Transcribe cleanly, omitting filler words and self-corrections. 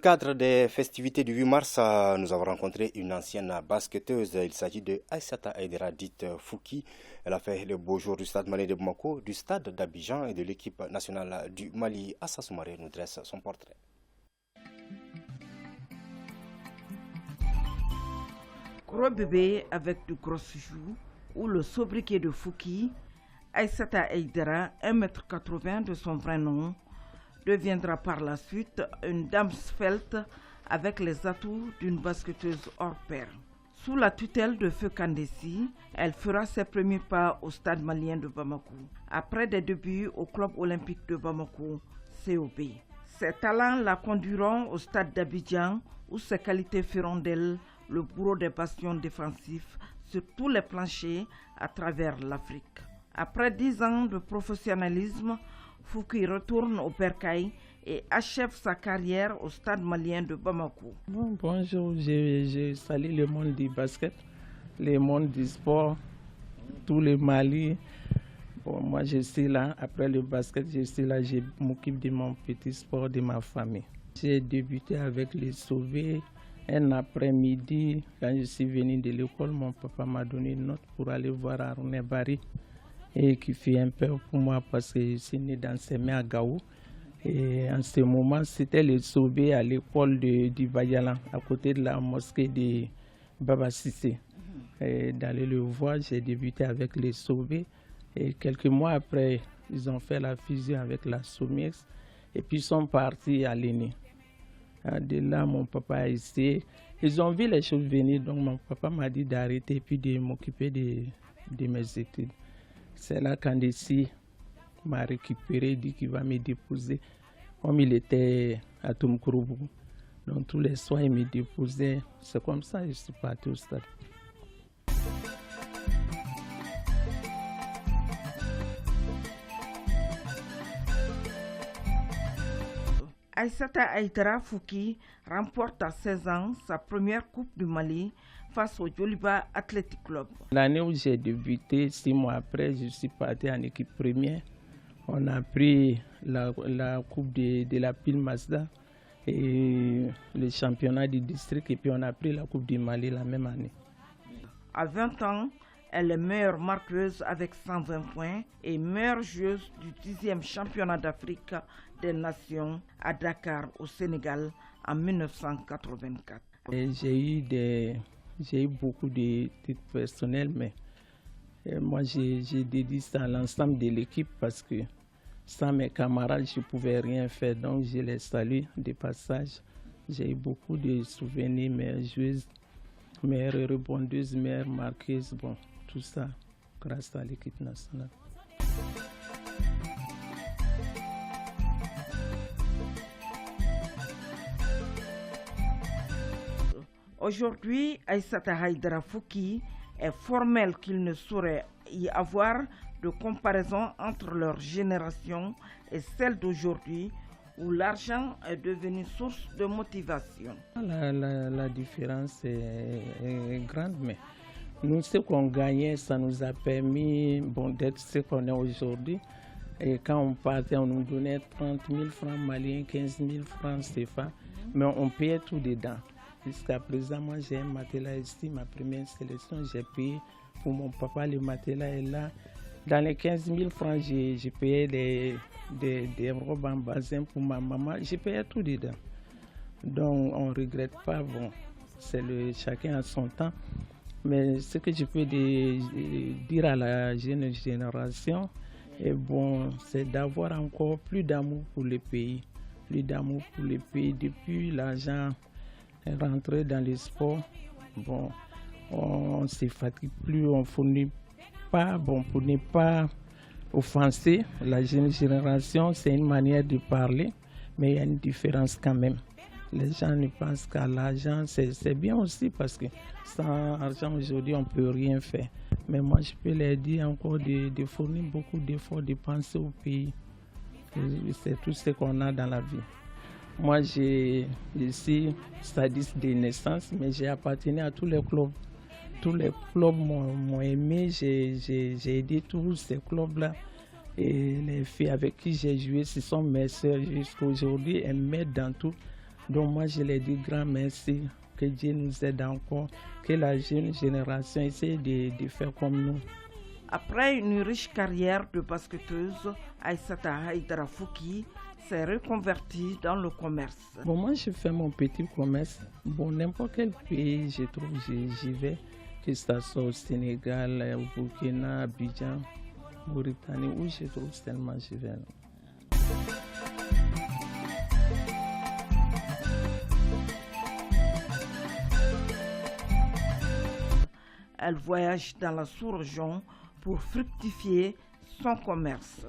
cadre des festivités du 8 mars, nous avons rencontré une ancienne basketteuse. Il s'agit de Aïssata Aïdara, dite Fouki. Elle a fait le beau jour du stade malien de Bamako, du stade d'Abidjan et de l'équipe nationale du Mali. Assa Soumaré nous dresse son portrait. Gros bébé avec de grosses joues ou le sobriquet de Fouki, Aïssata Aïdara, 1,80 m de son vrai nom, deviendra par la suite une dame svelte avec les atouts d'une basketteuse hors pair. Sous la tutelle de Feu Kandessi, elle fera ses premiers pas au stade malien de Bamako, après des débuts au club olympique de Bamako, COB. Ses talents la conduiront au stade d'Abidjan, où ses qualités feront d'elle le bourreau des bastions défensifs sur tous les planchers à travers l'Afrique. Après 10 ans de professionnalisme, Fouki retourne au Bercail et achève sa carrière au stade malien de Bamako. Bonjour, je salue le monde du basket, le monde du sport, tout le Mali. Moi je suis là, après le basket, je suis là, je m'occupe de mon petit sport, de ma famille. J'ai débuté avec les Sauvés. Un après-midi, quand je suis venu de l'école, mon papa m'a donné une note pour aller voir Aroune Barry, et qui fait un peu pour moi parce que je suis né dans ces mains à Gao. Et en ce moment, c'était le Sobé à l'école du Bayalan, à côté de la mosquée de Baba Sissé. D'aller le voir, j'ai débuté avec les Sobé. Et quelques mois après, ils ont fait la fusion avec la Somex et puis ils sont partis à l'ENI. De là, mon papa a essayé. Ils ont vu les choses venir, donc mon papa m'a dit d'arrêter et puis de m'occuper de mes études. C'est là qu'Andessi m'a récupéré, dit qu'il va me déposer. Comme il était à Toumkouroubou, donc tous les soirs il me déposait. C'est comme ça que je suis parti au stade. Aïssata Aïdara Fouki remporte à 16 ans sa première Coupe du Mali face au Djoliba Athletic Club. L'année où j'ai débuté, 6 mois après, je suis parti en équipe première. On a pris la Coupe de la Pile Mazda et le championnat du district et puis on a pris la Coupe du Mali la même année. À 20 ans, elle est meilleure marqueuse avec 120 points et meilleure joueuse du 10e championnat d'Afrique des Nations à Dakar au Sénégal en 1984. J'ai eu beaucoup de titres personnels, mais moi j'ai dédié ça à l'ensemble de l'équipe parce que sans mes camarades, je ne pouvais rien faire. Donc je les salue de passage. J'ai eu beaucoup de souvenirs, meilleures joueuses, meilleures rebondeuses, meilleures marqueuses, bon, tout ça grâce à l'équipe nationale. Aujourd'hui, Aïssata Aïdara Fouki est formel qu'il ne saurait y avoir de comparaison entre leur génération et celle d'aujourd'hui, où l'argent est devenu source de motivation. La différence est grande, mais nous, ce qu'on gagnait, ça nous a permis d'être ce qu'on est aujourd'hui. Et quand on partait, on nous donnait 30 000 francs maliens, 15 000 francs CFA, mais on payait tout dedans. Jusqu'à présent, moi j'ai un matelas ici, ma première sélection, j'ai payé pour mon papa, le matelas est là. Dans les 15 000 francs, j'ai payé des robes en bazin pour ma maman, j'ai payé tout dedans. Donc on ne regrette pas, bon, c'est chacun a son temps. Mais ce que je peux dire à la jeune génération, c'est d'avoir encore plus d'amour pour le pays. Plus d'amour pour le pays. Depuis l'argent rentré dans le sport, bon, on ne se fatigue plus, on ne fournit pas, bon, pour ne pas offenser la jeune génération, c'est une manière de parler, mais il y a une différence quand même. Les gens ne pensent qu'à l'argent, c'est bien aussi parce que sans argent aujourd'hui on ne peut rien faire. Mais moi je peux leur dire encore de fournir beaucoup d'efforts, de penser au pays. C'est tout ce qu'on a dans la vie. Moi je suis stadiste de naissance, mais j'ai appartenu à tous les clubs. Tous les clubs m'ont aimé, j'ai aidé tous ces clubs-là. Et les filles avec qui j'ai joué, ce sont mes sœurs jusqu'à aujourd'hui, elles m'aident dans tout. Donc moi, je leur dis grand merci, que Dieu nous aide encore, que la jeune génération essaie de faire comme nous. Après une riche carrière de basketteuse, Aïssata Haïdara Fouki s'est reconvertie dans le commerce. Bon, moi, je fais mon petit commerce. Bon, n'importe quel pays, je trouve, j'y vais, que ce soit au Sénégal, au Burkina, Abidjan, Mauritanie, où je trouve tellement j'y vais. Elle voyage dans la sous-région pour fructifier son commerce.